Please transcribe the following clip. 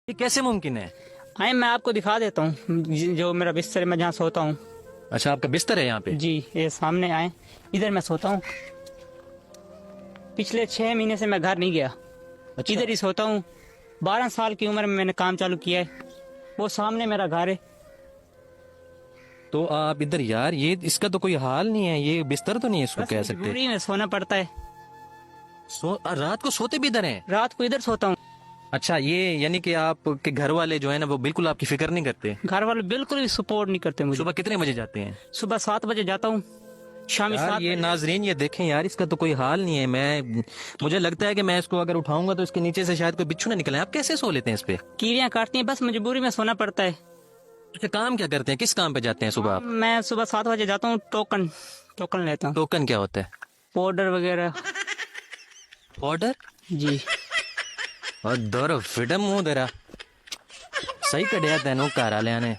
یہ کیسے ممکن ہے؟ آئیں میں آپ کو دکھا دیتا ہوں جو میرا بستر ہے، میں جہاں سوتا ہوں. اچھا آپ کا بستر ہے یہاں پہ؟ جی یہ سامنے آئیں، ادھر میں سوتا ہوں. پچھلے 6 مہینے سے میں گھر نہیں گیا، اچھا ادھر ہی سوتا ہوں. 12 سال کی عمر میں نے کام چالو کیا ہے. وہ سامنے میرا گھر ہے. تو آپ ادھر یار، یہ اس کا تو کوئی حال نہیں ہے، یہ بستر تو نہیں ہے اس کو بس کہہ سکتے. مجبوری میں سونا پڑتا ہے. رات کو سوتے بھی ادھر ہیں؟ رات کو ادھر سوتا ہوں. اچھا یہ یعنی کہ آپ کے گھر والے جو ہے نا وہ بالکل آپ کی فکر نہیں کرتے؟ گھر والے بالکل بھی سپورٹ نہیں کرتے مجھے. صبح کتنے بجے جاتے ہیں؟ صبح 7 بجے جاتا ہوں، شام یار 7 یہ بجے. ناظرین یہ دیکھیں یار، اس کا تو کوئی حال نہیں ہے. مجھے لگتا ہے کہ میں اس کو اگر اٹھاؤں گا تو اس کے نیچے سے شاید کوئی بچھو نہ نکلے. آپ کیسے سو لیتے ہیں اس پہ؟ کیڑیاں کاٹتی ہیں، بس مجبوری میں سونا پڑتا ہے. اچھا کام کیا کرتے ہیں، کس کام پہ جاتے ہیں صبح آپ؟ میں صبح 7 بجے جاتا ہوں، ٹوکن لیتا ہوں. ٹوکن کیا ہوتا ہے؟ پاؤڈر وغیرہ. آرڈر؟ جی اور دور فٹم ہوں تیرا صحیح کٹیا تینوں گھر والے نے.